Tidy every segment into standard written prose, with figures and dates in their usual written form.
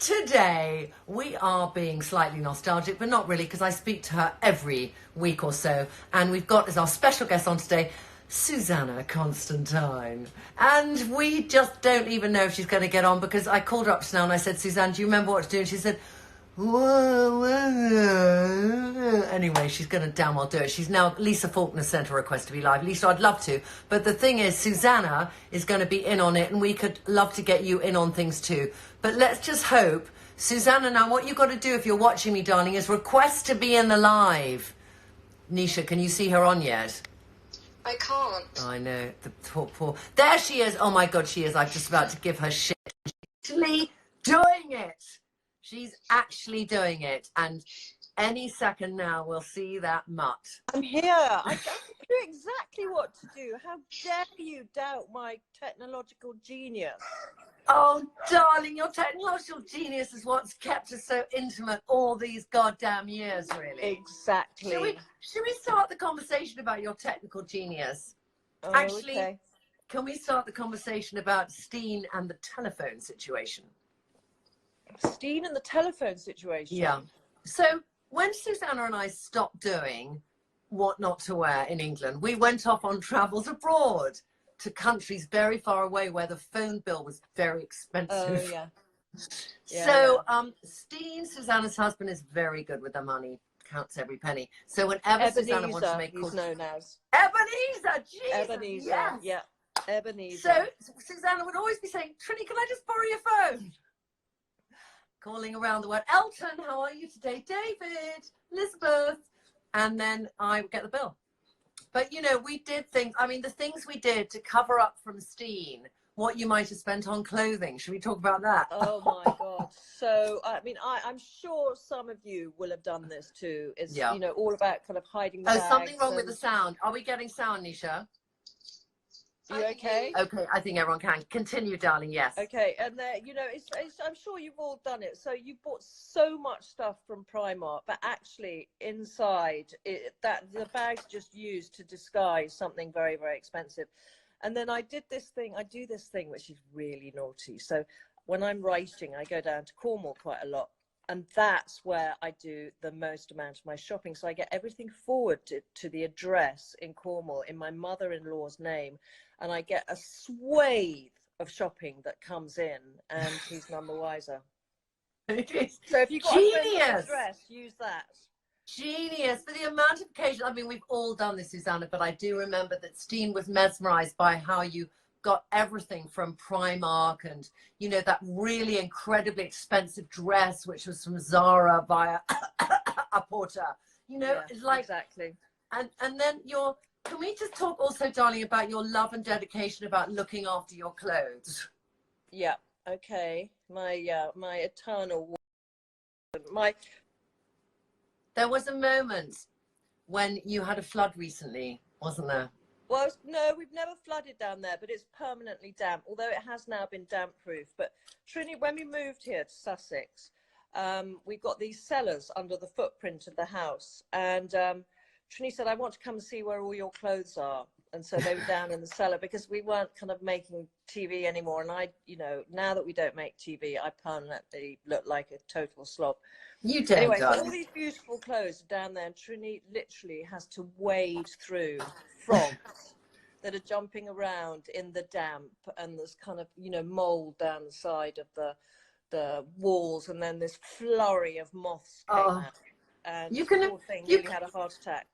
Today we are being slightly nostalgic, but not really, because I speak to her every week or so, and we've got as our special guest on today Susannah Constantine, and we just don't even know if she's going to get on, because I called her up just now and I said, Susanna, do you remember what to do? And she said, whoa. Anyway, she's going to damn well do it. She's now, Lisa Faulkner sent a request to be live. Lisa, I'd love to, but the thing is, Susanna is going to be in on it, and we could love to get you in on things too. But let's just hope. Susanna, now what you've got to do if you're watching me, darling, is request to be in the live. Nisha, can you see her on yet? I can't. I know, the poor. There she is. Oh my God, she is. I'm just about to give her shit. She's actually doing it. She's actually doing it. And any second now, we'll see that mutt. I'm here. I know exactly what to do. How dare you doubt my technological genius? Oh, darling, your technological genius is what's kept us so intimate all these goddamn years, really. Exactly. Should we start the conversation about your technical genius? Oh, Actually, okay. Can we start the conversation about Steen and the telephone situation? Steen and the telephone situation. Yeah. So when Susanna and I stopped doing what not to wear in England, we went off on travels abroad to countries very far away where the phone bill was very expensive. Oh, yeah. So Steen, Susanna's husband, is very good with the money, counts every penny. So whenever Ebenezer, Susanna wants to make he's known as. Ebenezer, Jesus, Ebenezer, yes. yeah. Ebenezer. So Susanna would always be saying, Trinny, can I just borrow your phone? Calling around the world. Elton, how are you today? David, Elizabeth. And then I would get the bill. But, you know, we did things. I mean, the things we did to cover up from Steen, what you might have spent on clothing. Should we talk about that? Oh, my God. So, I mean, I'm sure some of you will have done this too. It's, you know, all about kind of hiding the bags. Something wrong with the sound. Are we getting sound, Nisha? You okay? Okay, I think everyone can. Continue, darling, yes. Okay, and you know, I'm sure you've all done it. So you bought so much stuff from Primark, but actually inside that the bag's just used to disguise something very, very expensive. And then I do this thing which is really naughty. So when I'm writing, I go down to Cornwall quite a lot. And that's where I do the most amount of my shopping. So I get everything forwarded to the address in Cornwall in my mother-in-law's name. And I get a swathe of shopping that comes in, and he's none the wiser. So if you've got a address, use that. Genius. For the amount of occasions, I mean, we've all done this, Susanna, but I do remember that Steen was mesmerized by how you got everything from Primark, and, you know, that really incredibly expensive dress, which was from Zara via a porter. You know, Yeah, it's like, exactly. And then can we just talk also, darling, about your love and dedication about looking after your clothes? Yeah. Okay. My eternal. There was a moment when you had a flood recently, wasn't there? Well, no, we've never flooded down there, but it's permanently damp, although it has now been damp-proof. But Trinny, when we moved here to Sussex, we got these cellars under the footprint of the house, and Trinny said, I want to come and see where all your clothes are. And so they were down in the cellar because we weren't kind of making TV anymore. And I, you know, now that we don't make TV, I permanently look like a total slob. You do. Anyway, so all these beautiful clothes are down there, and Trinny literally has to wade through frogs that are jumping around in the damp, and there's kind of, you know, mold down the side of the walls, and then this flurry of moths came out. And the poor thing really had a heart attack.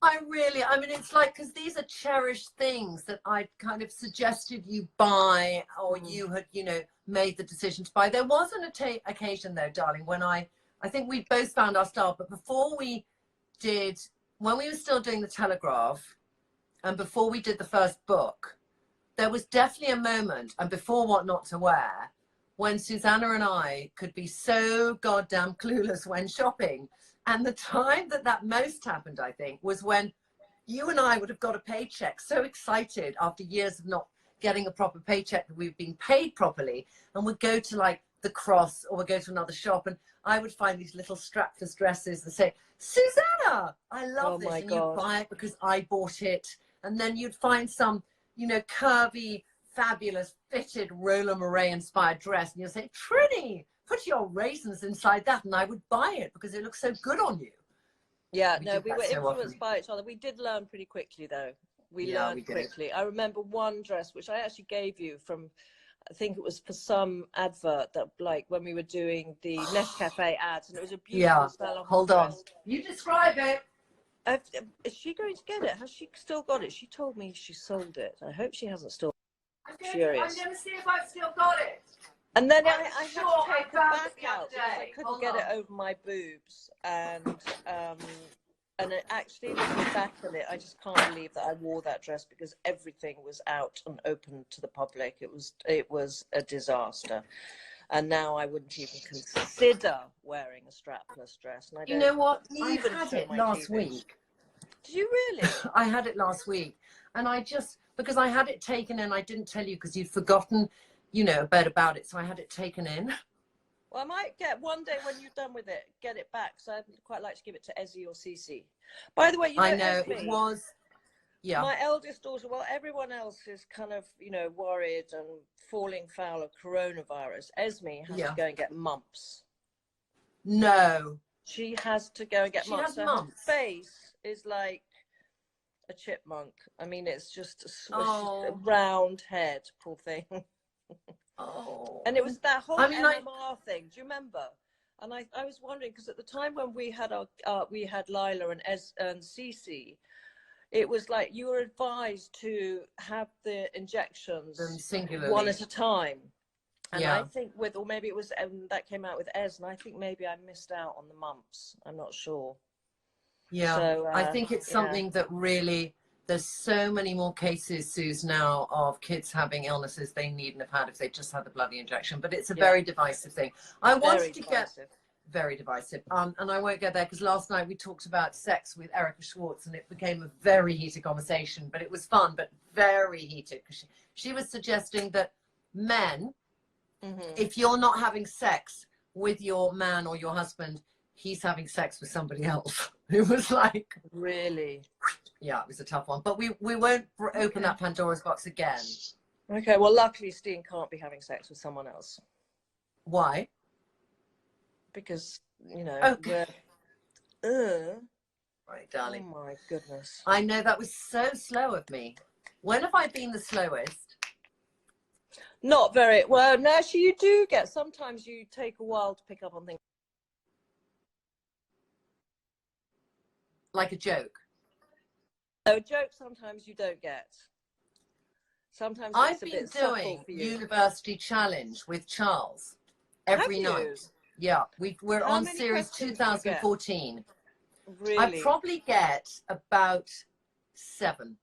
I mean, it's like, because these are cherished things that I'd kind of suggested you buy, or you had, you know, made the decision to buy. There was an occasion, though, darling, when I think we both found our style, but before we did, when we were still doing the Telegraph, and before we did the first book, there was definitely a moment, and before What Not to Wear, when Susanna and I could be so goddamn clueless when shopping. And the time that most happened, I think, was when you and I would have got a paycheck, so excited after years of not getting a proper paycheck that we've been paid properly, and would go to like the Cross, or we'd go to another shop, and I would find these little strapless dresses and say, Susanna, I love this, and you'd buy it because I bought it. And then you'd find some, you know, curvy, fabulous, fitted Roland Mouret inspired dress, and you'll say, Trinny, put your raisins inside that and I would buy it because it looks so good on you. Yeah, We no, did we that were so influenced often. by each other. We did learn pretty quickly, though. We Yeah, we learned did. quickly. I remember one dress, which I actually gave you from, I think it was for some advert that, like, when we were doing the Nescafe ads, and it was a beautiful Yeah, Cellar hold on. dress. You describe it. Is she going to get it? Has she still got it? She told me she sold it. I hope she hasn't still. I'm Furious. going to see if I've still got it. And then I I'm had sure to I take the found back it the other out because I day. couldn't Hold get it on. over my boobs, and it actually looking back on it, I just can't believe that I wore that dress because everything was out and open to the public. It was a disaster, and now I wouldn't even consider wearing a strapless dress. And I You don't know what? I even had show it my last cleavage. week. Did you really? I had it last week. And I just, because I had it taken in, I didn't tell you because you'd forgotten, you know, a bit about it. So I had it taken in. Well, I might get one day when you're done with it, get it back. So I'd quite like to give it to Ezzy or Cece. By the way, you know, I know Esme, it was, yeah. my eldest daughter, well, everyone else is kind of, you know, worried and falling foul of coronavirus. Esme has to go and get mumps. No. She has to go and get She mumps. has So mumps. her face is like a chipmunk. I mean, it's just a round head, poor thing. Oh. And it was that whole MMR thing. Do you remember? And I was wondering because at the time when we had we had Lila and Cece, it was like you were advised to have the injections singularly. one at a time. And yeah. I think or maybe it was that came out with Ez, and I think maybe I missed out on the mumps. I'm not sure. Yeah. So I think it's something that really, there's so many more cases, Suze, now of kids having illnesses they needn't have had if they just had the bloody injection. But it's a very divisive thing. I wanted to get very divisive. And I won't go there because last night we talked about sex with Erica Schwartz and it became a very heated conversation, but it was fun, but very heated because she was suggesting that men, if you're not having sex with your man or your husband, he's having sex with somebody else. It was like, really? Yeah, it was a tough one. But we won't open that Pandora's box again. Okay, well, luckily Steen can't be having sex with someone else. Why? Because, you know, Right, darling. Oh my goodness. I know, that was so slow of me. When have I been the slowest? Not very well. No, actually, you do get. Sometimes you take a while to pick up on things. Like a joke. So a joke sometimes you don't get. Sometimes it's a bit subtle for you. University Challenge with Charles every night. Yeah, we're on series 2014. Really? I probably get about 7.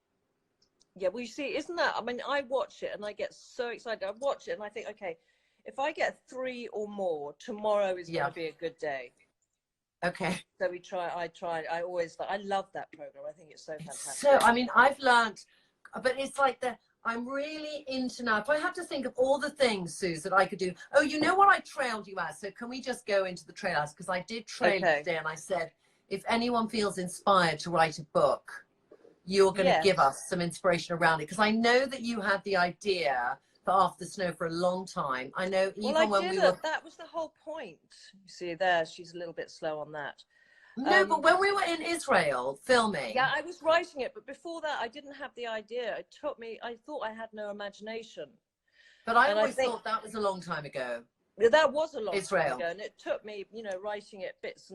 Yeah, well, you see, isn't that? I mean, I watch it and I get so excited. I watch it and I think, okay, if I get 3 or more, tomorrow is going to be a good day. Okay. So I love that program. I think it's so fantastic. So, I mean, I've learned, but it's like I'm really into now. If I have to think of all the things, Suze, that I could do. Oh, you know what I trailed you as? So can we just go into the trail as? Because I did trail you today and I said, if anyone feels inspired to write a book, you're going to give us some inspiration around it. Because I know that you had the idea for After the Snow for a long time. I know even when we were... That was the whole point. You see there, she's a little bit slow on that. No, but when we were in Israel filming... Yeah, I was writing it, but before that, I didn't have the idea. It took me... I thought I had no imagination. But I always thought that was a long time ago. That was a long time ago, and it took me, you know, writing it bits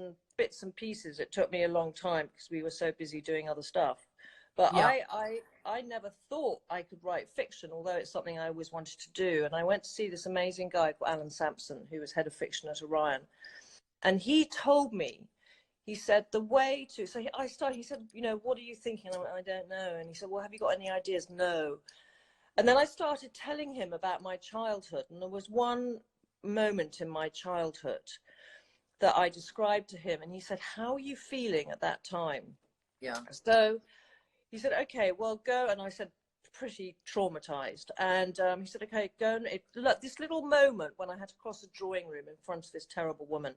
and pieces. It took me a long time because we were so busy doing other stuff. But I never thought I could write fiction, although it's something I always wanted to do. And I went to see this amazing guy called Alan Sampson, who was head of fiction at Orion. And he told me, he said, the way to... So he said, you know, what are you thinking? I went, I don't know. And he said, well, have you got any ideas? No. And then I started telling him about my childhood. And there was one moment in my childhood that I described to him. And he said, how are you feeling at that time? Yeah. So... he said, okay, well, go. And I said, pretty traumatized. And he said, okay, go. And look, this little moment when I had to cross a drawing room in front of this terrible woman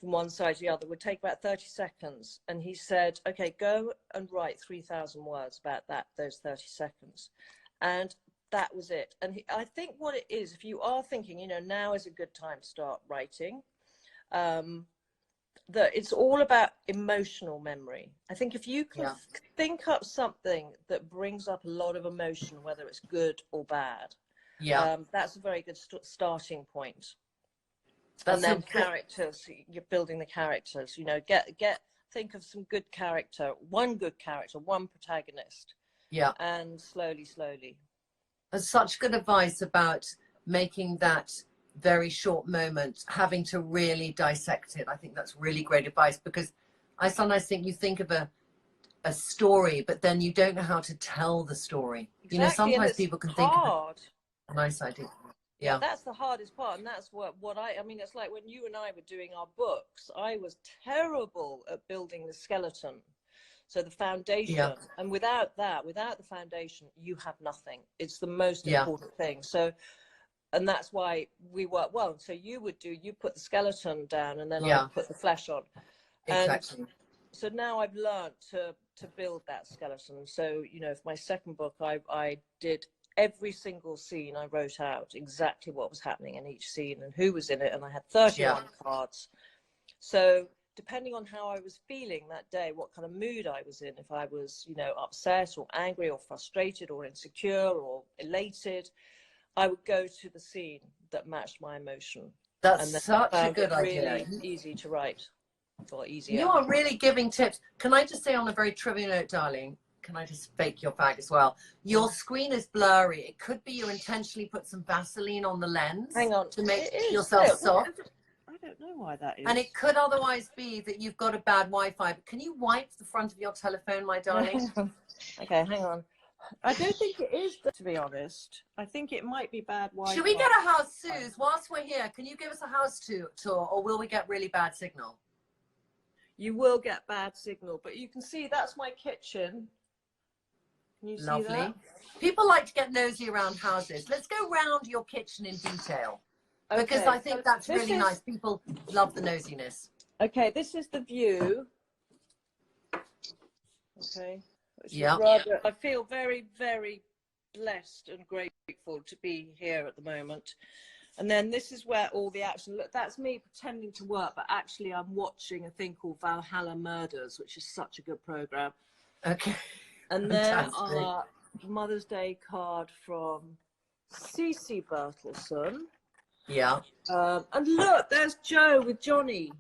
from one side to the other would take about 30 seconds. And he said, okay, go and write 3,000 words about those 30 seconds. And that was it. And I think what it is, if you are thinking, you know, now is a good time to start writing, that it's all about emotional memory. I think if you can think up something that brings up a lot of emotion, whether it's good or bad, that's a very good starting point. And then characters, you're building the characters, you know, think of some good character, one protagonist. Yeah. And slowly. That's such good advice about making that very short moment, having to really dissect it. I think that's really great advice, because I sometimes think you think of a story, but then you don't know how to tell the story. Exactly. You know, sometimes people can think of a nice idea. Yeah, that's the hardest part, and that's what I mean, it's like when you and I were doing our books, I was terrible at building the skeleton, so the foundation, and without the foundation, you have nothing. It's the most important thing. So, and that's why we work well. So you put the skeleton down, and then I put the flesh on. Exactly. And so now I've learned to build that skeleton. So, you know, for my second book, I did every single scene. I wrote out exactly what was happening in each scene and who was in it, and I had 31 cards. So depending on how I was feeling that day, what kind of mood I was in, if I was, you know, upset or angry or frustrated or insecure or elated, I would go to the scene that matched my emotion. That's such a good idea. Really easy to write, or easier. You are really giving tips. Can I just say on a very trivial note, darling, can I just fake your bag as well? Your screen is blurry. It could be you intentionally put some Vaseline on the lens. Hang on. To make yourself soft. I don't know why that is. And it could otherwise be that you've got a bad Wi-Fi. But can you wipe the front of your telephone, my darling? Okay, hang on. I don't think it is, to be honest. I think it might be bad Wi-Fi. Should we get a house, Suze? Whilst we're here, can you give us a house tour, or will we get really bad signal? You will get bad signal, but you can see that's my kitchen. Can you see that? People like to get nosy around houses. Let's go round your kitchen in detail, because I think that's really nice. People love the nosiness. Okay, this is the view. Okay. Yeah. I feel very, very blessed and grateful to be here at the moment. And then this is where all the action, look, that's me pretending to work, but actually I'm watching a thing called Valhalla Murders, which is such a good program. Okay. And then our Mother's Day card from Cece Bertelson. Yeah. And look, there's Joe with Johnny.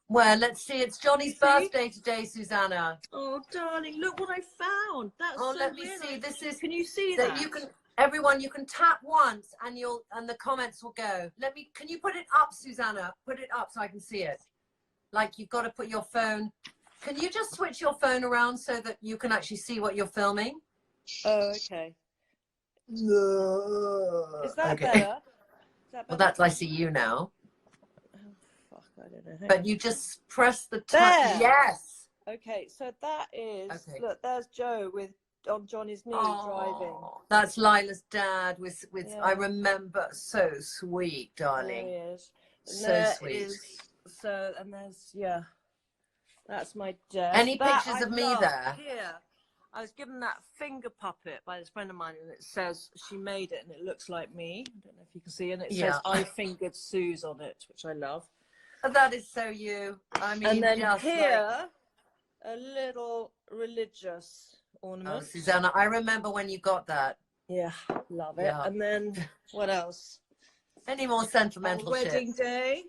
Well, let's see. It's Johnny's birthday today, Susanna. Oh, darling, look what I found. That's let me see. This is. Can you see that? You can. Everyone, you can tap once, and the comments will go. Can you put it up, Susanna? Put it up so I can see it. Like you've got to put your phone. Can you just switch your phone around so that you can actually see what you're filming? Oh, okay. Is that better? Well, I see you now. I don't know. But you just press the tap. Yes. Okay, so that is look. There's Joe on Johnny's knee driving. That's Lila's dad. With I remember, so sweet, darling. There he is. So sweet. And there's that's my dad. Any pictures of me there? Here, I was given that finger puppet by this friend of mine, and it says she made it, and it looks like me. I don't know if you can see it. And it says I fingered Suze on it, which I love. That is so you. I mean, and then here, a little religious ornament. Oh, Susanna, I remember when you got that. Yeah, love it. Yeah. And then what else? Any more sentimental wedding shit? Day.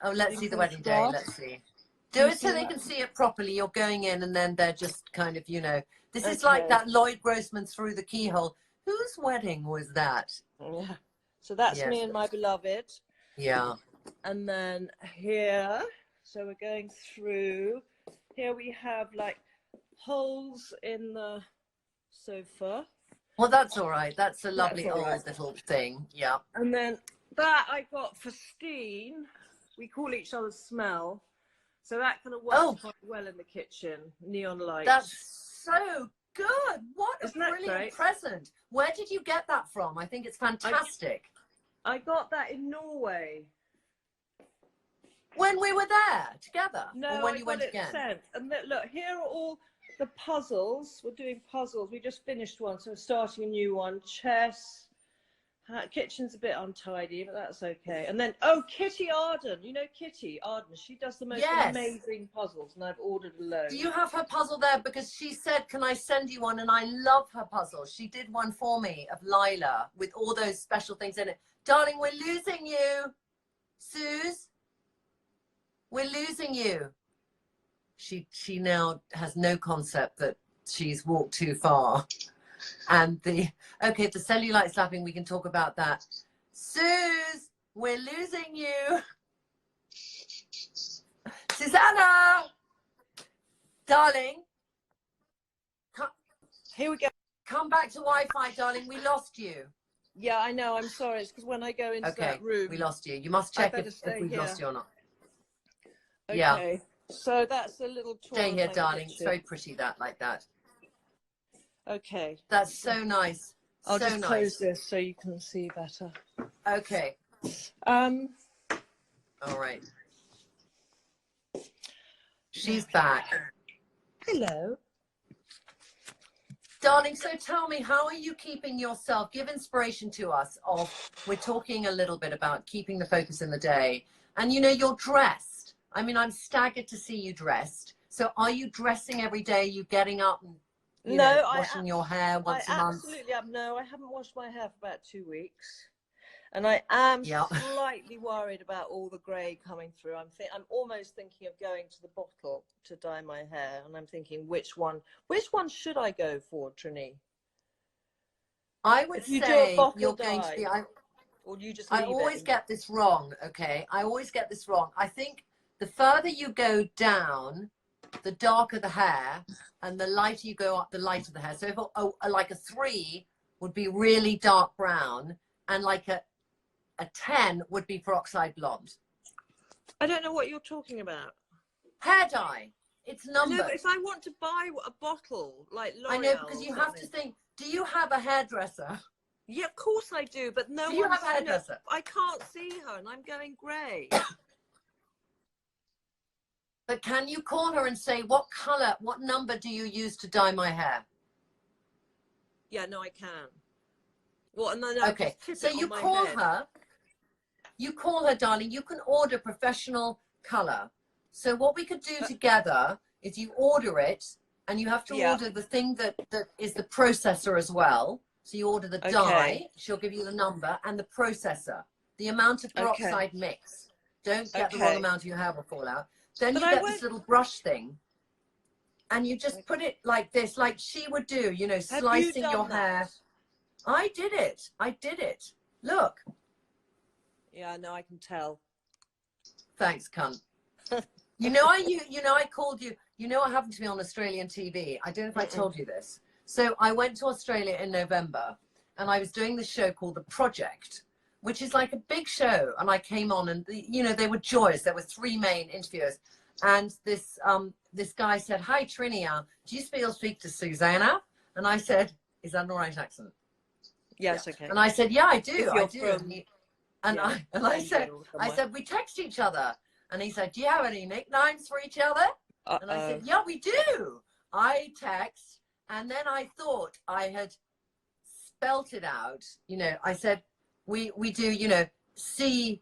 Oh, let's see the wedding day. Let's see. Do it so they can see it properly. You're going in, and then they're just kind of, this is like that Lloyd Grossman Through the Keyhole. Whose wedding was that? Yeah. So that's me and my beloved. Yeah. And then here, so we're going through. Here we have like holes in the sofa. Well, that's all right. That's a lovely old little thing. Yeah. And then that I got for Steen. We call each other Smell. So that kind of works quite well in the kitchen. Neon lights. That's so good. What a brilliant great? Present. Where did you get that from? I think it's fantastic. I got that in Norway. When we were there together? No, or when you went again? Sent. And look, here are all the puzzles. We're doing puzzles. We just finished one, so we're starting a new one. Chess, Kitchen's a bit untidy, but that's okay. And then, oh, Kitty Arden. You know Kitty Arden? She does the most amazing puzzles, and I've ordered a load. Do you have her puzzle there? Because she said, can I send you one? And I love her puzzle. She did one for me of Lila with all those special things in it. Darling, we're losing you. Suze, we're losing you. She now has no concept that she's walked too far. And the cellulite slapping, we can talk about that. Suze, we're losing you. Susanna, darling, here we go. Come back to Wi-Fi, darling. We lost you. Yeah, I know. I'm sorry. It's because when I go into that room, we lost you. You must check if we've lost you or not. Okay. Yeah. So that's a little tour. Stay here, darling. It's very pretty like that. Okay. That's so nice. I'll just close this so you can see better. Okay. All right. She's back. Hello. Darling, so tell me, how are you keeping yourself? Give inspiration to us we're talking a little bit about keeping the focus in the day. And you know, you're dressed. I mean, I'm staggered to see you dressed. So are you dressing every day? You getting up and washing your hair once a month? Absolutely. No, I haven't washed my hair for about 2 weeks. And I am slightly worried about all the grey coming through. I'm almost thinking of going to the bottle to dye my hair, and I'm thinking which one should I go for, Trinny? I would say you're going to be. Or you just. I always get this wrong. Okay, I always get this wrong. I think the further you go down, the darker the hair, and the lighter you go up, the lighter the hair. So if like a 3 would be really dark brown, and like a 10 would be peroxide blonde. I don't know what you're talking about. Hair dye. It's numbered. No, but if I want to buy a bottle like L'Oreal, I know, because you have to think. Do you have a hairdresser? Yeah, of course I do, but no. Do you have a hairdresser? I can't see her, and I'm going grey. But can you call her and say, what color, what number do you use to dye my hair? Yeah, no, I can. Well, no, okay, so you call her. You call her, darling. You can order professional color. So what we could do together is you order it, and you have to order the thing that is the processor as well. So you order the dye. She'll give you the number and the processor, the amount of peroxide mix. Don't get the wrong amount, or your hair will fall out. Then you get this little brush thing, and you just put it like this, like she would do. You know, slicing your hair. I did it. I did it. Look. Yeah, no, I can tell. Thanks, cunt. You know, I called you. You know, I happened to be on Australian TV. I don't know if I told you this. So I went to Australia in November, and I was doing this show called The Project, which is like a big show. And I came on, and they were joyous. There were 3 main interviewers, and this guy said, "Hi, Trinny, do you speak to Susanna?" And I said, "Is that an all right accent?" Yes, okay. And I said, "Yeah, I do. I do." From, I said, "We text each other." And he said, "Do you have any nicknames for each other?" And I said, "Yeah, we do." I text, and then I thought I had spelt it out. You know, I said, we do, CUNTY,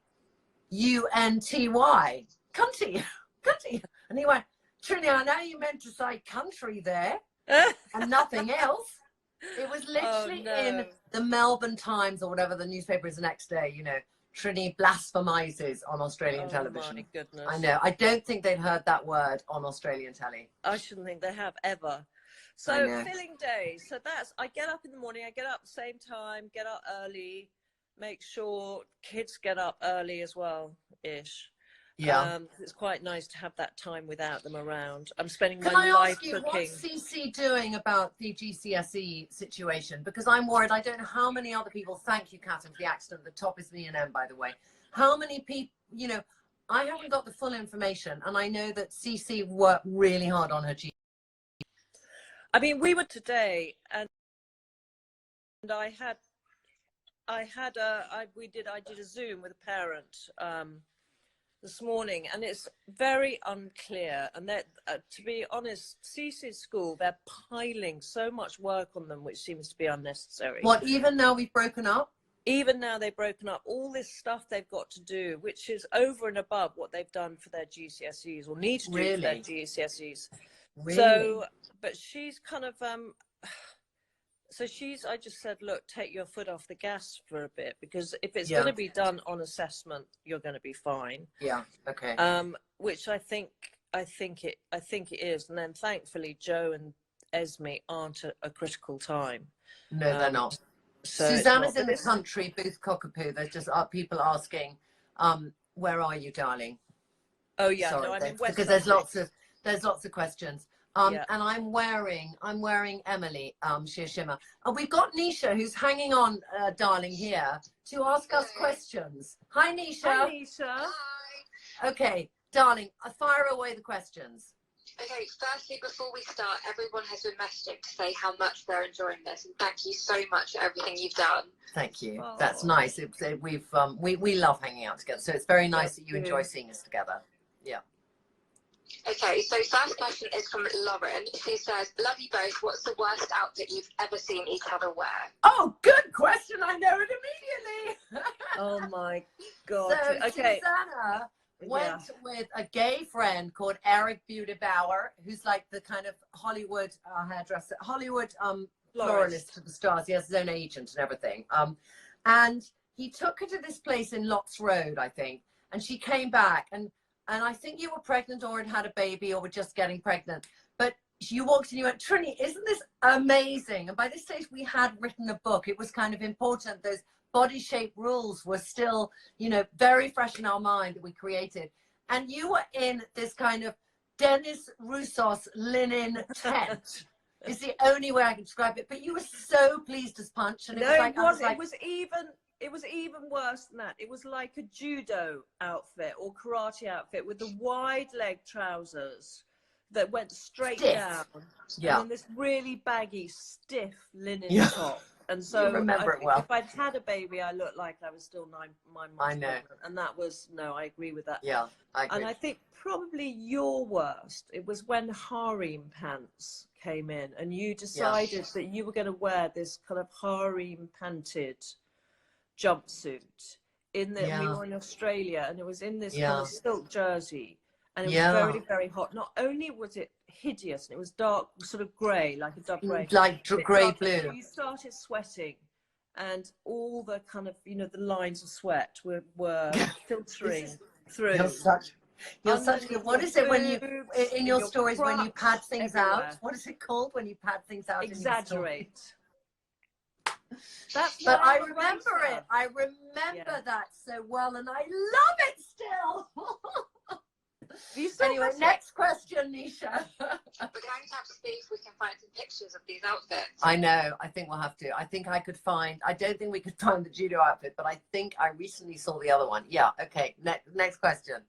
cunty, cunty. And he went, "Trinny, I know you meant to say country there and nothing else." It was literally in the Melbourne Times or whatever the newspaper is the next day, Trinny blasphemizes on Australian television. My goodness. I know. I don't think they'd heard that word on Australian telly. I shouldn't think they have ever. So filling days. So I get up in the morning. I get up same time, get up early, make sure kids get up early as well-ish. Yeah. It's quite nice to have that time without them around. I'm spending my life life cooking. What's CC doing about the GCSE situation? Because I'm worried. I don't know how many other people. Thank you, Catherine, for the accident. The top is me and M, by the way. How many people? I haven't got the full information, and I know that CC worked really hard on her GCSE. I mean, we were today, and I did a Zoom with a parent this morning, and it's very unclear. And that, to be honest, CC's school, they're piling so much work on them, which seems to be unnecessary. What, even now we've broken up? even now they've broken up, all this stuff they've got to do, which is over and above what they've done for their GCSEs or need to do for their GCSEs. Really? So, but she's kind of, I just said, look, take your foot off the gas for a bit, because if it's going to be done on assessment, you're going to be fine. Yeah. Okay. Which I think it is. And then thankfully, Joe and Esme aren't a critical time. No, they're not. So Susanna's in the country, booth cockapoo. There's just people asking, where are you, darling? Oh yeah, sorry, no, I'm in West because there's lots of questions. Yeah. And I'm wearing Emily Shima. And we've got Nisha who's hanging on, darling, here to ask us questions. Hi, Nisha. Hi, Nisha. Hi. Okay, darling, fire away the questions. Okay, firstly, before we start, everyone has been messaging to say how much they're enjoying this, and thank you so much for everything you've done. Thank you. Oh. That's nice. We love hanging out together, so it's very nice that you enjoy seeing us together. Yeah. Okay, so first question is from Lauren, who says, love you both. What's the worst outfit you've ever seen each other wear? Oh, good question. I know it immediately. Oh my God. So Okay. Susanna went with a gay friend called Eric Beautibauer, who's like the kind of Hollywood hairdresser, Hollywood florist for the stars. He has his own agent and everything. And he took her to this place in Locks Road, I think. And she came back, and I think you were pregnant or had a baby or were just getting pregnant. But you walked in, you went, Trinny, isn't this amazing? And by this stage, we had written a book. It was kind of important. Those body shape rules were still, very fresh in our mind that we created. And you were in this kind of Dennis Roussos linen tent. It's the only way I can describe it. But you were so pleased as punch. And it was even worse than that. It was like a judo outfit or karate outfit with the wide leg trousers that went straight down. Yeah. And then this really baggy, stiff linen top. And so if I'd had a baby, I looked like I was still 9 months pregnant. And that was, I agree with that. Yeah, I agree. And I think probably your worst, it was when harem pants came in and you decided that you were going to wear this kind of harem panted jumpsuit we were in Australia, and it was in this kind of silk jersey, and it was very, very hot. Not only was it hideous, and it was dark, sort of grey, like a dove grey, like grey blue. You started sweating, and all the kind of the lines of sweat were filtering through. You're such good. What is it when you in your stories when you pad things out? What is it called when you pad things out? Exaggerate. But I remember it. I remember that so well, and I love it still. Anyway, next question, Nisha. We're going to have to see if we can find some pictures of these outfits. I know. I think we'll have to. I think I could find. I don't think we could find the judo outfit, but I think I recently saw the other one. Yeah. Okay. Next question.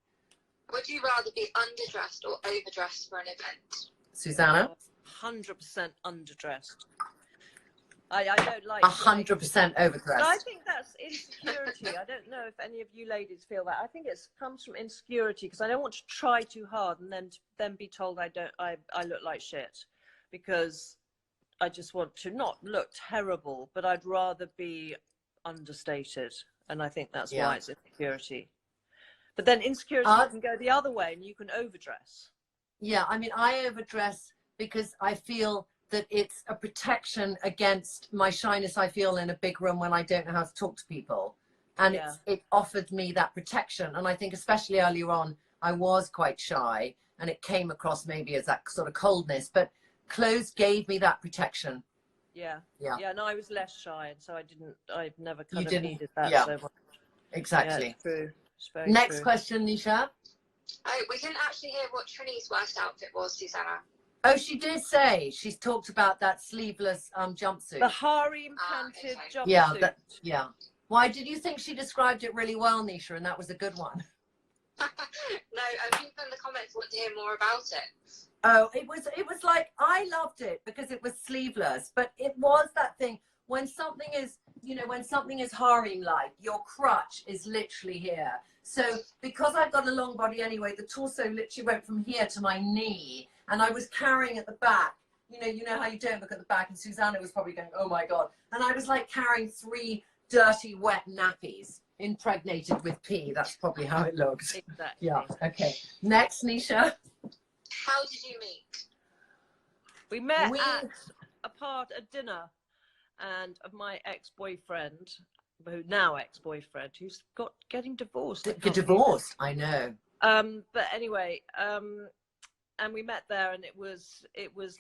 Would you rather be underdressed or overdressed for an event? Susanna? 100% underdressed. I don't like 100% overdressed. But I think that's insecurity. I don't know if any of you ladies feel that. I think it comes from insecurity, because I don't want to try too hard and then be told I look like shit, because I just want to not look terrible, but I'd rather be understated, and I think that's why it's insecurity. But then insecurity can go the other way, and you can overdress. Yeah, I mean, I overdress because I feel that it's a protection against my shyness I feel in a big room when I don't know how to talk to people. And it offered me that protection. And I think especially earlier on, I was quite shy, and it came across maybe as that sort of coldness, but clothes gave me that protection. Yeah. No, I was less shy, and so I never kind of needed that so much. Exactly. Yeah, it's true. It's very Next true. question, Nisha. Oh, we didn't actually hear what Trinny's worst outfit was, Susanna. Oh, she did say. She's talked about that sleeveless jumpsuit. The harem panted jumpsuit. Yeah. Why did you think she described it really well, Nisha, and that was a good one? No, people in the comments want to hear more about it. Oh, it was like, I loved it because it was sleeveless, but it was that thing when something is, when something is harem-like, your crutch is literally here. So because I've got a long body anyway, the torso literally went from here to my knee, and I was carrying at the back. You know how you don't look at the back, and Susanna was probably going, oh my God. And I was like carrying 3 dirty, wet nappies impregnated with pee. That's probably how it looks. Exactly. Yeah. Okay. Next, Nisha. How did you meet? We met at a dinner, and of my ex-boyfriend, who now ex-boyfriend, who's getting divorced. Divorced. I know. But anyway, and we met there, and it was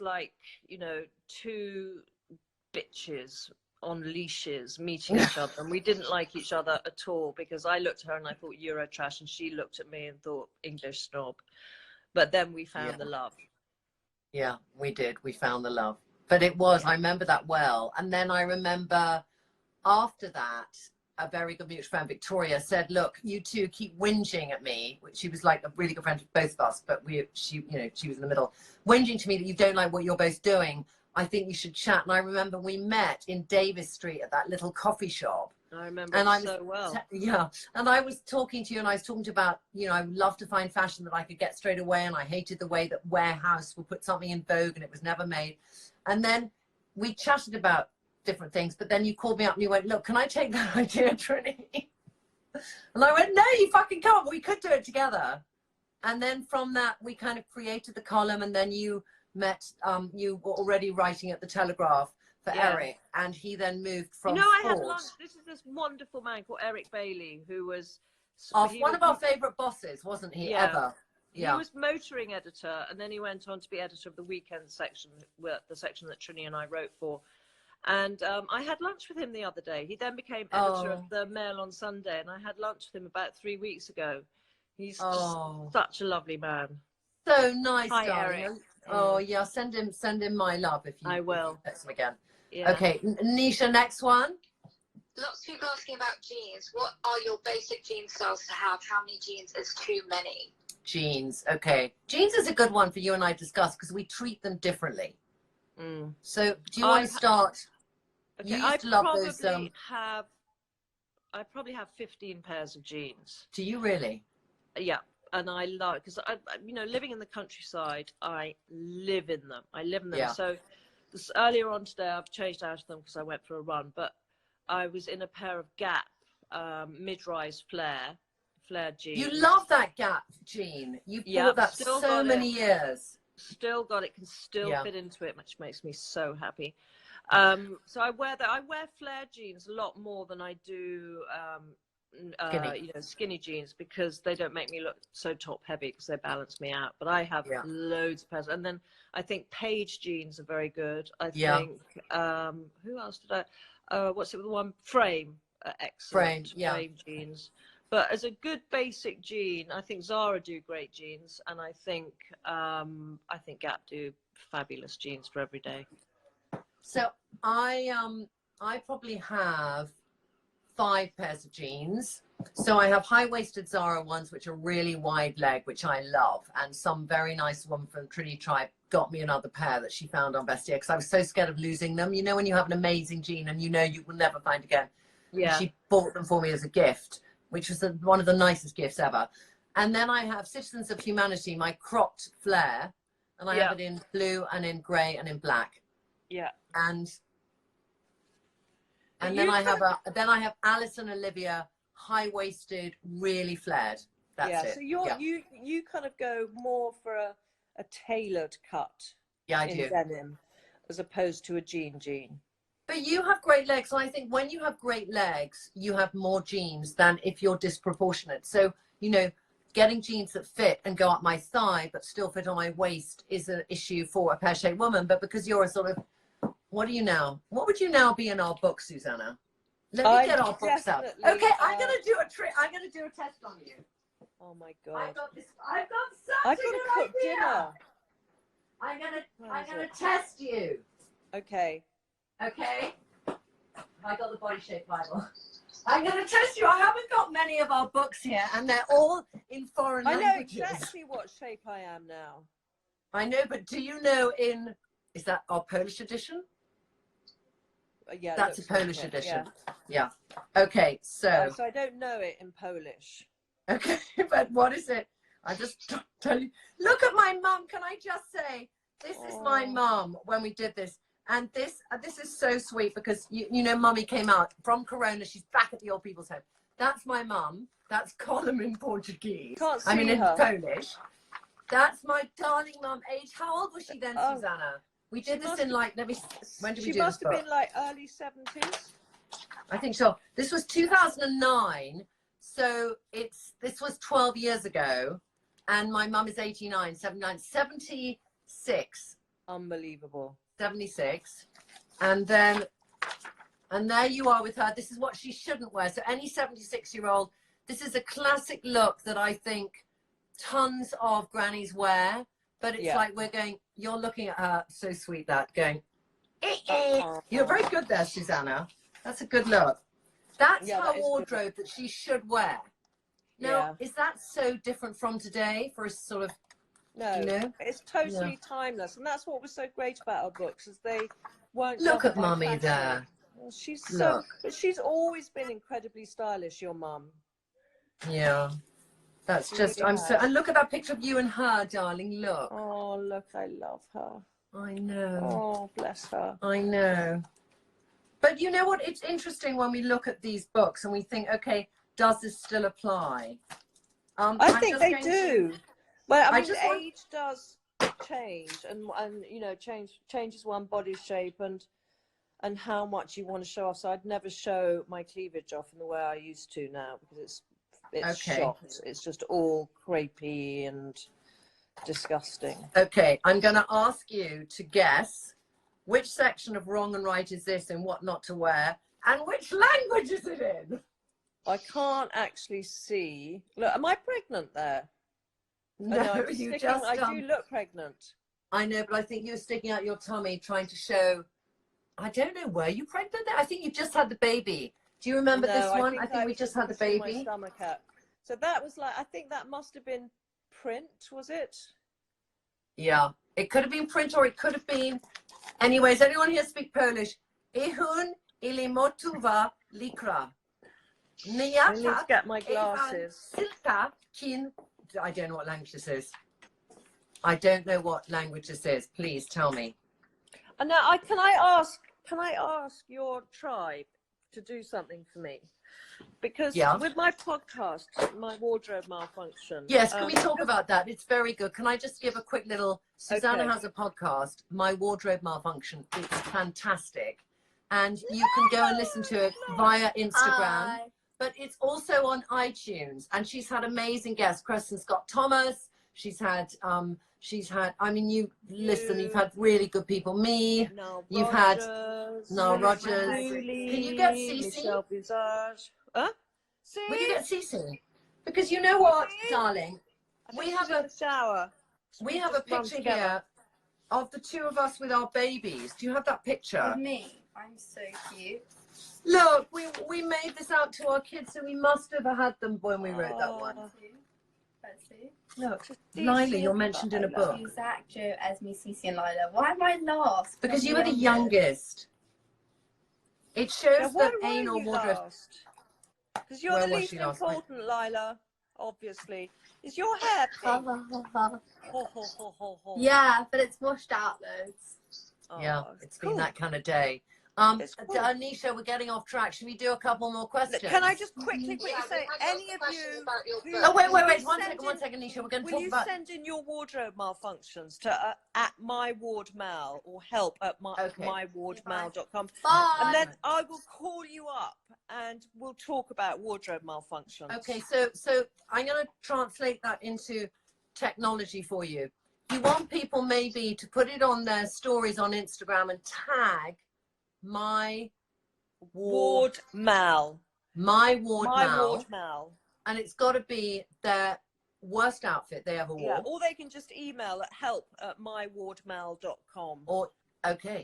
like, you know, two bitches on leashes meeting each other, and we didn't like each other at all, because I looked at her and I thought Eurotrash, and she looked at me and thought English snob. But then we found the love. Yeah, we did. We found the love. But it was, I remember that well. And then I remember after that, a very good mutual friend, Victoria, said, look, you two keep whinging at me, which she was like a really good friend of both of us, but she was in the middle, whinging to me that you don't like what you're both doing. I think you should chat. And I remember we met in Davis Street at that little coffee shop. I remember it so well. Yeah. And I was talking to you, and I was talking to you about, you know, I love to find fashion that I could get straight away. And I hated the way that Warehouse would put something in Vogue and it was never made. And then we chatted about different things, but then you called me up and you went, look, can I take that idea, Trinny? And I went, no, you fucking can't. We could do it together. And then from that, we kind of created the column, and then you met, you were already writing at the Telegraph for Eric, and he then moved from I had lunch. This is this wonderful man called Eric Bailey, who was one of our favorite bosses, wasn't he? Ever. Yeah. He was motoring editor, and then he went on to be editor of the weekend section, the section that Trinny and I wrote for. And I had lunch with him the other day. He then became editor of the Mail on Sunday, and I had lunch with him about 3 weeks ago. He's just such a lovely man. So nice, Hi, darling. Eric. Oh yeah, send him my love if you. I will. Text him again. Yeah. Okay, Nisha, next one. Lots of people asking about jeans. What are your basic jean styles to have? How many jeans is too many? Jeans. Okay, jeans is a good one for you and I to discuss, because we treat them differently. So do you want to start? Okay, you used to love those. I probably have 15 pairs of jeans. Do you really? Yeah, and I love, because I living in the countryside, I live in them. Yeah. So earlier on today, I've changed out of them because I went for a run, but I was in a pair of Gap mid-rise flare jeans. You love that Gap jean. You've bought that so many years. Still got it, can still fit into it, which makes me so happy. So I wear flare jeans a lot more than I do skinny jeans, because they don't make me look so top heavy, because they balance me out. But I have loads of pairs, and then I think Paige jeans are very good. I think who else did I what's it, the one Frame, excellent Frame jeans. But as a good basic jean, I think Zara do great jeans, and I think Gap do fabulous jeans for every day. So I probably have 5 pairs of jeans. So I have high-waisted Zara ones, which are really wide leg, which I love, and some very nice one from Trinny Tribe got me another pair that she found on Bestia, because I was so scared of losing them. You know, when you have an amazing jean and you know you will never find again. Yeah. She bought them for me as a gift, which was one of the nicest gifts ever. And then I have Citizens of Humanity, my cropped flare, and I have it in blue and in grey and in black. Yeah. And then I have Alice and Olivia high-waisted, really flared. That's it. So you kind of go more for a tailored cut. Yeah, I do. Denim, as opposed to a jean. But you have great legs, and I think when you have great legs, you have more jeans than if you're disproportionate. So, you know, getting jeans that fit and go up my thigh but still fit on my waist is an issue for a pear-shaped woman. But because you're a sort of, what would you now be in our book, Susanna? Let me get our books out. Okay, I'm gonna do a test on you. Oh my God! I've got such a good idea. I'm gonna test you. Okay. I got the Body Shape Bible. I'm going to test you. I haven't got many of our books here, and they're all in foreign languages. I know exactly what shape I am now. I know, but do you know is that our Polish edition? Yeah, that's a Polish edition. Yeah. Okay, so I don't know it in Polish. Okay, but what is it? I just tell you. Look at my mum. Can I just say, this is my mum when we did this. And this is so sweet because you know, Mummy came out from Corona. She's back at the old people's home. That's my mum. That's column in Portuguese. Can't see I mean, in her. Polish. That's my darling mum. Age, how old was she then, Susanna? We did this in like, when did we do this? She must have been like early 70s. I think so. This was 2009. So this was 12 years ago. And my mum is 89, 79, 76. Unbelievable. 76. And there you are with her. This is what she shouldn't wear. So any 76-year-old, this is a classic look that I think tons of grannies wear. But it's like you're looking at her, so sweet that, going, You're very good there, Susanna. That's a good look. That's her wardrobe that she should wear. Now, is that so different from today for a sort of, no, you know? It's totally timeless. And that's what was so great about our books, is they weren't. Look at Mummy there. Well, but she's always been incredibly stylish, your mum. Yeah. That's just, and look at that picture of you and her, darling, look. Oh, look, I love her. I know. Oh, bless her. I know. But you know what? It's interesting when we look at these books and we think, okay, does this still apply? I think they do. Well, I mean, age does change, and you know, changes one body's shape and how much you want to show off. So I'd never show my cleavage off in the way I used to now, because it's shocked. It's just all crepey and disgusting. Okay, I'm going to ask you to guess which section of wrong and right is this and what not to wear, and which language is it in? I can't actually see. Look, am I pregnant there? No, I do look pregnant. I know, but I think you were sticking out your tummy trying to show. I don't know, were you pregnant there? I think you just had the baby. Do you remember this one? I think we just had the baby. My stomach out. So that was like, I think that must have been print, was it? Yeah. It could have been print or it could have been. Anyways, anyone here speak Polish? Ihun ili motuwa likra. I need to get my glasses. Silka kin. I don't know what language this is. I don't know what language this is. Please tell me. And now, can I ask your tribe to do something for me? Because with my podcast, my wardrobe malfunction. Yes, can we talk about that? It's very good. Can I just give a quick little? Susanna has a podcast, My Wardrobe Malfunction. It's fantastic, and you can go and listen to it via Instagram. Hi. But it's also on iTunes, and she's had amazing guests. Kristen Scott Thomas. She's had. I mean, you listen. You've had really good people. Me. You've had. No Rogers. Can you get Cece? Huh? Will you get Cece? Because you know what, darling, we have a shower. We have a picture here of the two of us with our babies. Do you have that picture? Of me. I'm so cute. Look, we made this out to our kids, so we must have had them when we wrote that one. Let's see. Look, Lila, you're mentioned in a book. Zach, Joe, Esme, Cece, and Lila. Why am I last? Because you were the youngest. It shows that anal wardrobe. Because you're the least important, Lila. Obviously, is your hair pink? Yeah, but it's washed out loads. Yeah, it's been that kind of day. Anisha, we're getting off track. Should we do a couple more questions? Can I just quickly say, any of you? Oh, wait. One second, Anisha. We're going to talk about. Will you send in your wardrobe malfunctions to at mywardmal or help at mywardmal.com, and then I will call you up and we'll talk about wardrobe malfunctions. Okay, so I'm going to translate that into technology for you. You want people maybe to put it on their stories on Instagram and tag my ward mal, and it's got to be their worst outfit they ever wore. Or they can just email at help@mywardmal.com. Or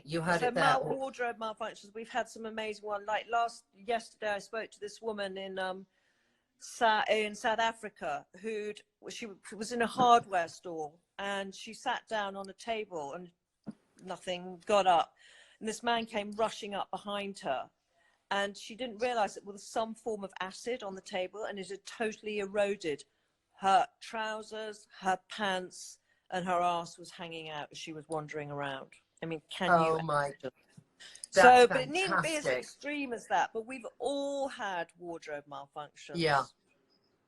you heard it there. Wardrobe malfunctions. We've had some amazing ones. Like yesterday, I spoke to this woman in South Africa she was in a hardware store, and she sat down on a table and nothing, got up. And this man came rushing up behind her, and she didn't realize that there was some form of acid on the table, and it had totally eroded her trousers, her pants, and her ass was hanging out as she was wandering around. I mean, can you? Oh my God. That's So, but it needn't be as fantastic. extreme as that. But we've all had wardrobe malfunctions. Yeah.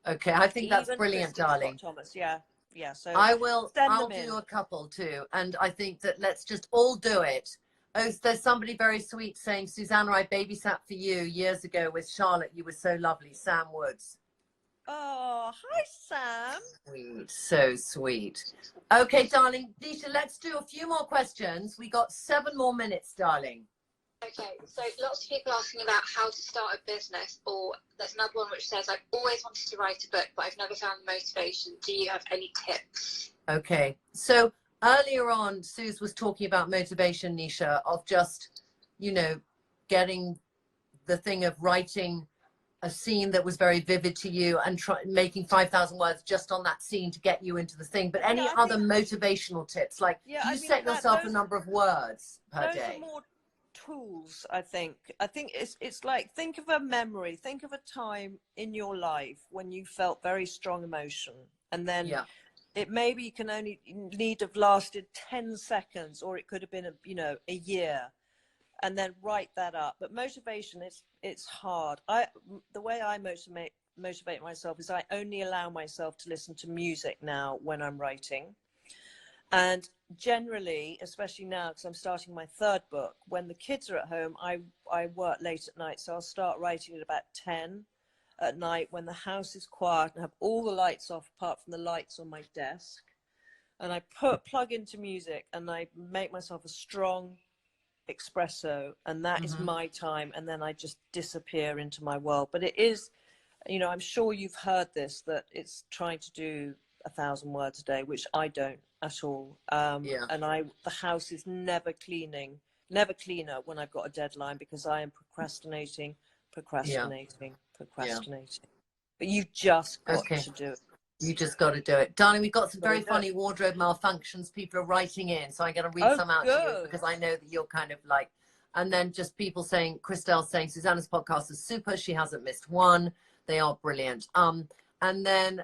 Okay. I think that's Even brilliant, Christine darling. Scott Thomas. Yeah. Yeah. So I'll do a couple too. And I think that let's just all do it. Oh, there's somebody very sweet saying, Susanna, I babysat for you years ago with Charlotte. You were so lovely. Sam Woods. Oh, hi, Sam. Sweet. So sweet. Okay, darling. Nisha, let's do a few more questions. We got 7 more minutes, darling. Okay, so lots of people asking about how to start a business, or there's another one which says, I've always wanted to write a book, but I've never found the motivation. Do you have any tips? Okay. So earlier on, Suze was talking about motivation, Nisha, of just, you know, getting the thing of writing a scene that was very vivid to you and making 5,000 words just on that scene to get you into the thing. But any other motivational tips? Like, do you set yourself a number of words per day? Those are more tools, I think. I think it's like, think of a memory, think of a time in your life when you felt very strong emotion, and then it maybe can only need have lasted 10 seconds, or it could have been a year, and then write that up. But motivation, it's hard. The way I motivate myself is I only allow myself to listen to music now when I'm writing. And generally, especially now, because I'm starting my 3rd book, when the kids are at home, I work late at night. So I'll start writing at about 10 at night when the house is quiet and have all the lights off apart from the lights on my desk. And I plug into music and I make myself a strong espresso, and that is my time. And then I just disappear into my world. But it is, I'm sure you've heard this, that it's trying to do 1,000 words a day, which I don't at all. And the house is never cleaner when I've got a deadline, because I am procrastinating. But you've just got to do it. You just got to do it. Darling, we've got some very funny wardrobe malfunctions people are writing in, so I'm going to read some out to you, because I know that you're kind of like, and then just people saying, Christelle saying, Susanna's podcast is super. She hasn't missed one. They are brilliant. And then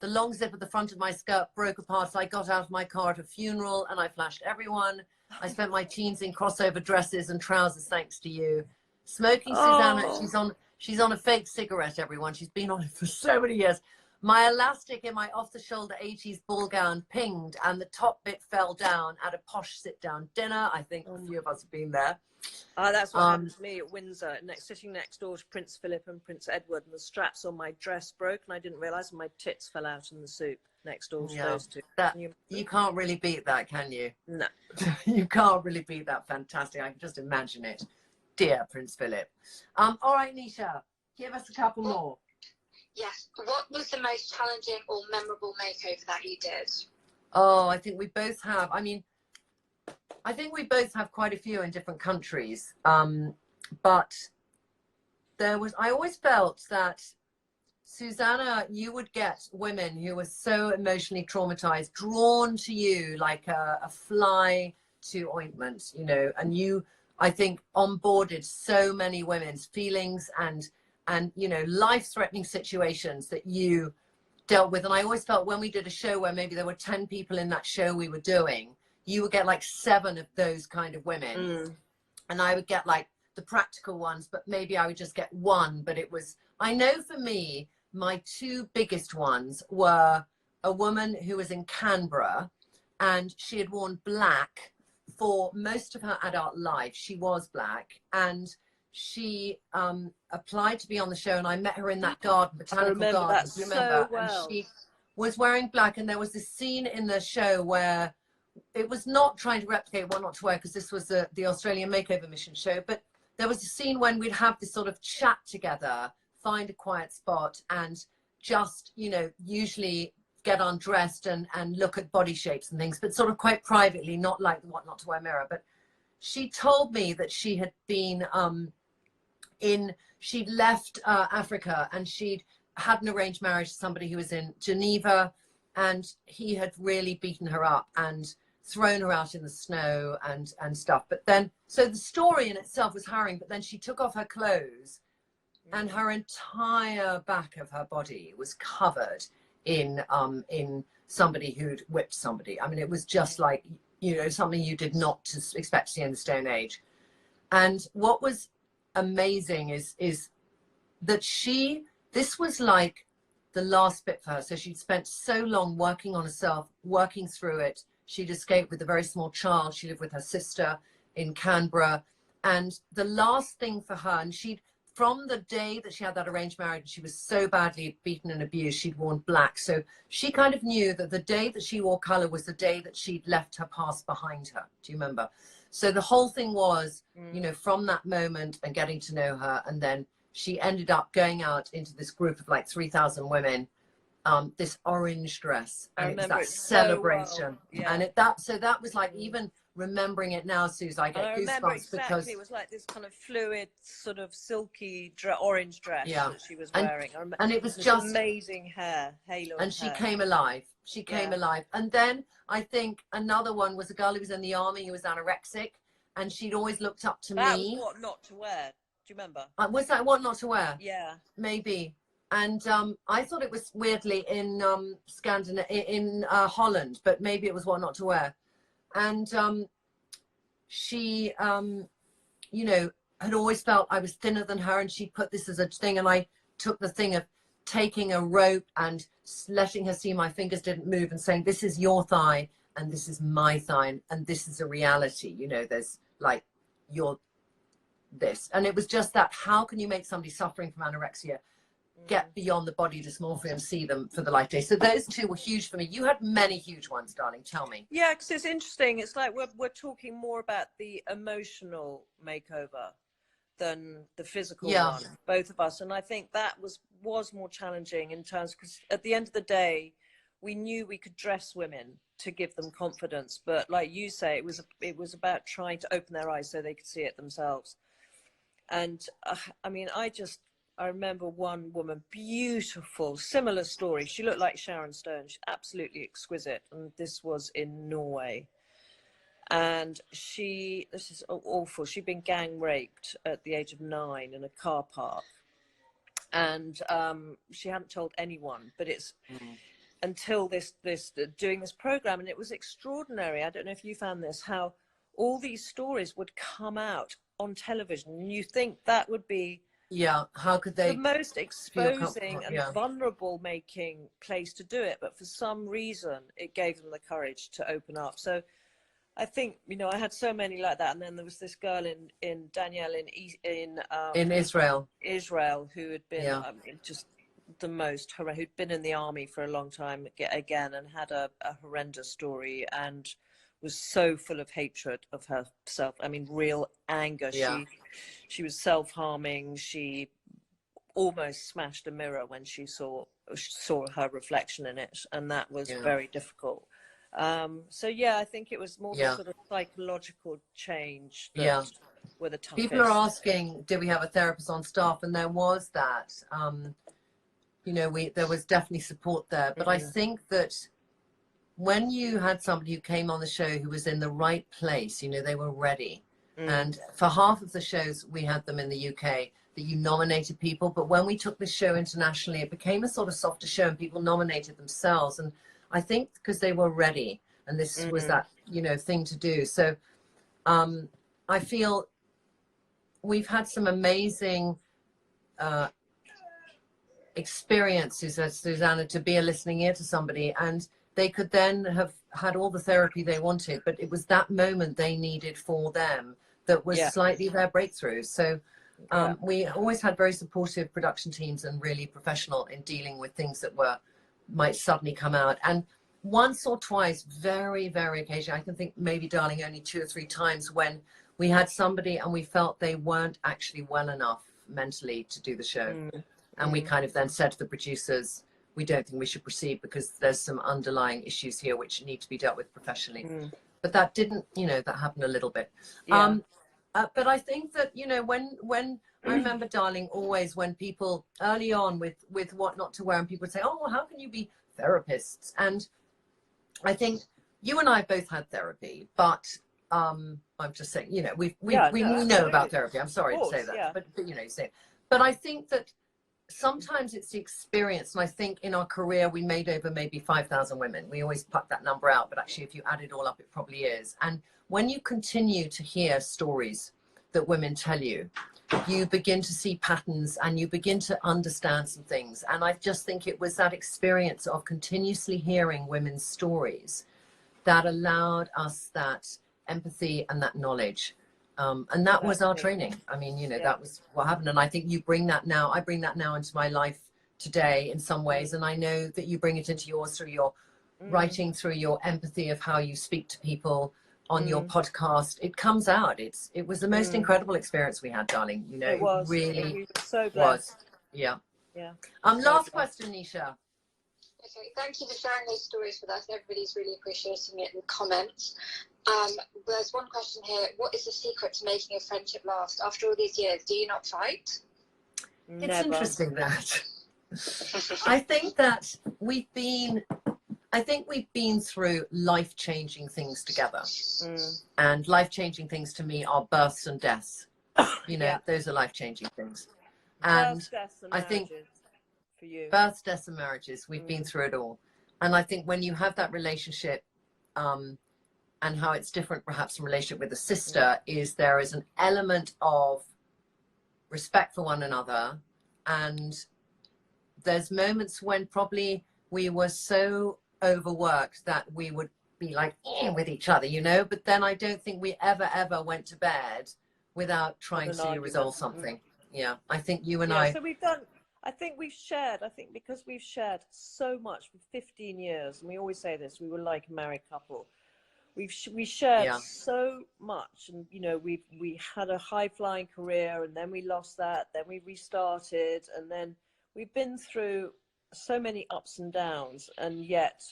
the long zip at the front of my skirt broke apart, so I got out of my car at a funeral and I flashed everyone. I spent my teens in crossover dresses and trousers thanks to you. Smoking Susanna, she's on a fake cigarette, everyone. She's been on it for so many years. My elastic in my off-the-shoulder 80s ball gown pinged and the top bit fell down at a posh sit-down dinner. I think a few of us have been there. That's what happened to me at Windsor, sitting next door to Prince Philip and Prince Edward, and the straps on my dress broke and I didn't realise, and my tits fell out in the soup next door to those two. You can't really beat that, can you? No. You can't really beat that. Fantastic. I can just imagine it. Dear Prince Philip. All right, Nisha, give us a couple more. Yes. What was the most challenging or memorable makeover that you did? Oh, I think we both have. I mean, I think we both have quite a few in different countries. But I always felt that, Susanna, you would get women who were so emotionally traumatized, drawn to you like a fly to ointment, and you, I think, onboarded so many women's feelings and life-threatening situations that you dealt with. And I always felt when we did a show where maybe there were 10 people in that show we were doing, you would get like 7 of those kind of women. And I would get like the practical ones, but maybe I would just get 1. But I know for me, my 2 biggest ones were a woman who was in Canberra, and she had worn black for most of her adult life. She was black, and she applied to be on the show, and I met her in that garden, botanical garden. Do you remember? And she was wearing black, and there was this scene in the show where it was not trying to replicate What Not to Wear, because this was the Australian Makeover Mission show, but there was a scene when we'd have this sort of chat together, find a quiet spot, and just, usually get undressed and look at body shapes and things, but sort of quite privately, not like the What Not to Wear mirror. But she told me that she had been she'd left Africa, and she'd had an arranged marriage to somebody who was in Geneva, and he had really beaten her up and thrown her out in the snow and stuff. But then, so the story in itself was harrowing, but then she took off her clothes and her entire back of her body was covered in somebody who'd whipped somebody. I mean, it was just like, you know, something you did not expect to see in this day and age. And what was amazing is that this was like the last bit for her. So she'd spent so long working on herself, working through it. She'd escaped with a very small child. She lived with her sister in Canberra. And the last thing for her, and from the day that she had that arranged marriage, she was so badly beaten and abused, she'd worn black. So she kind of knew that the day that she wore color was the day that she'd left her past behind her. Do you remember? So the whole thing was, you know, from that moment and getting to know her, and then she ended up going out into this group of like 3,000 women, this orange dress, and it was that celebration. So well. Yeah. And so that was like, even remembering it now, Suze, I get goosebumps exactly, because it was like this kind of fluid, sort of silky orange dress that she was wearing. And it was just amazing hair, halo. And she came alive. She came alive. And then I think another one was a girl who was in the army who was anorexic, and she'd always looked up to me. That was what not to wear. Do you remember? Was that what not to wear? Yeah, maybe. And I thought it was weirdly in Holland, but maybe it was what not to wear. And she, you know, had always felt I was thinner than her, and she put this as a thing. And I took the thing of taking a rope and letting her see my fingers didn't move, and saying, this is your thigh and this is my thigh, and this is a reality. You know, there's like, you're this. And it was just that, how can you make somebody suffering from anorexia get beyond the body dysmorphia and see them for the light day? So those two were huge for me. You had many huge ones, darling. Tell me. Yeah, because it's interesting. It's like we're talking more about the emotional makeover than the physical one, both of us. And I think that was more challenging in terms, because at the end of the day, we knew we could dress women to give them confidence, but like you say, it was about trying to open their eyes so they could see it themselves. And I mean, I remember one woman, beautiful, similar story. She looked like Sharon Stone. She's absolutely exquisite. And this was in Norway. And this is awful. She'd been gang raped at the age of 9 in a car park. And she hadn't told anyone, but it's until doing this program. And it was extraordinary. I don't know if you found this, how all these stories would come out on television. And you think that would be, how could they, the most exposing and vulnerable making place to do it, but for some reason it gave them the courage to open up. So I think, you know, I had so many like that. And then there was this girl in Danielle in Israel who had been just the most horrendous, who'd been in the army for a long time again, and had a horrendous story, and was so full of hatred of herself. I mean, real anger. She was self-harming. She almost smashed a mirror when she saw her reflection in it, and that was very difficult. So I think it was more the sort of psychological change that were the toughest. People are asking, do we have a therapist on staff? And there was that. You know, there was definitely support there, but I think that when you had somebody who came on the show who was in the right place, you know, they were ready. And for half of the shows we had them in the UK, that you nominated people, but when we took the show internationally, it became a sort of softer show, and people nominated themselves. And I think because they were ready, and this was that, you know, thing to do. So I feel we've had some amazing experiences as Susanna, to be a listening ear to somebody, and they could then have had all the therapy they wanted, but it was that moment they needed for them that was slightly their breakthrough. So we always had very supportive production teams and really professional in dealing with things that might suddenly come out. And once or twice, very, very occasionally, I can think maybe, darling, only 2 or 3 times, when we had somebody and we felt they weren't actually well enough mentally to do the show. And we kind of then said to the producers, we don't think we should proceed because there's some underlying issues here which need to be dealt with professionally. But that didn't, you know, that happened a little bit. But I think that, you know, when I remember, darling, always when people early on with what not to wear, and people would say, oh, well, how can you be therapists? And I think you and I both had therapy, but I'm just saying, you know, we know about therapy. I'm sorry to say that, but you know, you say. But I think that sometimes it's the experience. And I think in our career, we made over maybe 5,000 women. We always pluck that number out, but actually if you add it all up, it probably is. And when you continue to hear stories that women tell you, you begin to see patterns and you begin to understand some things. And I just think it was that experience of continuously hearing women's stories that allowed us that empathy and that knowledge. And that was our training. I mean, you know, that was what happened. And I think you bring that now, I bring that now into my life today in some ways. And I know that you bring it into yours through your writing, through your empathy of how you speak to people on your podcast. It comes out. It was the most incredible experience we had, darling. You know, It was. really We were so blessed. was. Yeah. Yeah. Last question, Nisha. Okay, thank you for sharing those stories with us. Everybody's really appreciating it in the comments. There's one question here. What is the secret to making a friendship last? After all these years, do you not fight? Never. It's interesting that. I think that we've been through life-changing things together. And life-changing things to me are births and deaths. You know, those are life-changing things. And Births, deaths, and I think marriages for you. Births, deaths, and marriages, we've been through it all. And I think when you have that relationship, and how it's different perhaps from relationship with a sister, is there is an element of respect for one another. And there's moments when probably we were so overworked that we would be like with each other, you know, but then I don't think we ever went to bed without trying to resolve something. Yeah, I think you and I. So I think because we've shared so much for 15 years, and we always say this, we were like a married couple. We shared so much, and you know, we had a high-flying career, and then we lost that, then we restarted, and then we've been through so many ups and downs, and yet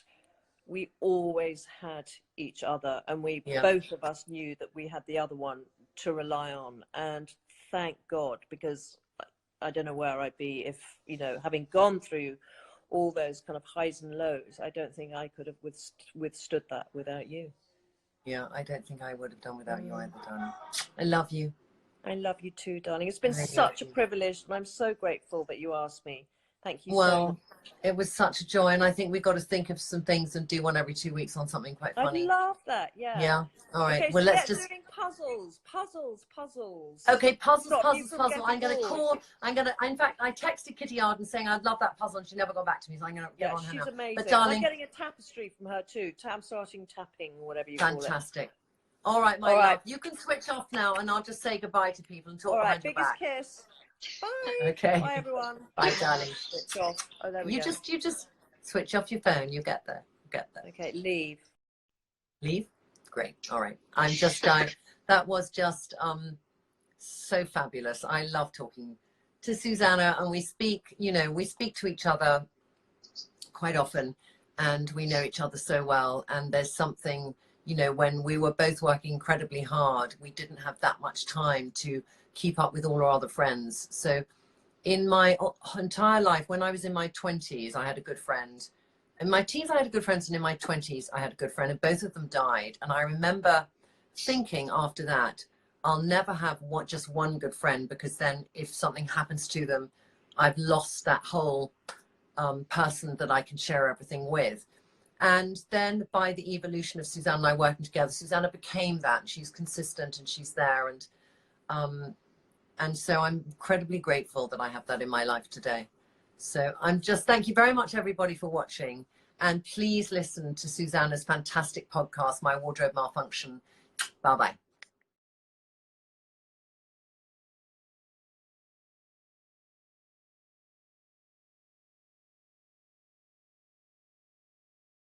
we always had each other, and we both of us knew that we had the other one to rely on. And thank God, because I don't know where I'd be if, you know, having gone through all those kind of highs and lows, I don't think I could have withstood that without you. Yeah, I don't think I would have done without you either, darling. I love you. I love you too, darling. It's been such a privilege, and I'm so grateful that you asked me. Thank you so much. It was such a joy, and I think we've got to think of some things and do one every 2 weeks on something quite funny. I love that. Yeah. All right. Okay, well, so let's just doing puzzles. Okay, puzzles. In fact, I texted Kitty Arden saying I'd love that puzzle, and she never got back to me, so I'm gonna get on her now. She's amazing. But darling, I'm getting a tapestry from her too. I'm starting tapping, whatever you call it. Fantastic. All right, my love. You can switch off now, and I'll just say goodbye to people and talk behind your back. Biggest kiss. Bye. Okay. Bye, everyone. Bye, darling. Switch off. Oh, there we go. You just switch off your phone. You get there. Okay, leave. Leave? Great. All right. I'm just dying. That was just so fabulous. I love talking to Susanna, and we speak to each other quite often, and we know each other so well. And there's something, you know, when we were both working incredibly hard, we didn't have that much time to keep up with all our other friends. So in my entire life, when I was in my 20s, I had a good friend. In my teens, I had a good friend, and in my 20s, I had a good friend, and both of them died. And I remember thinking after that, I'll never have just one good friend, because then if something happens to them, I've lost that whole person that I can share everything with. And then by the evolution of Susanna and I working together, Susanna became that. She's consistent and she's there. And so I'm incredibly grateful that I have that in my life today. So thank you very much, everybody, for watching. And please listen to Susanna's fantastic podcast, My Wardrobe Malfunction. Bye-bye.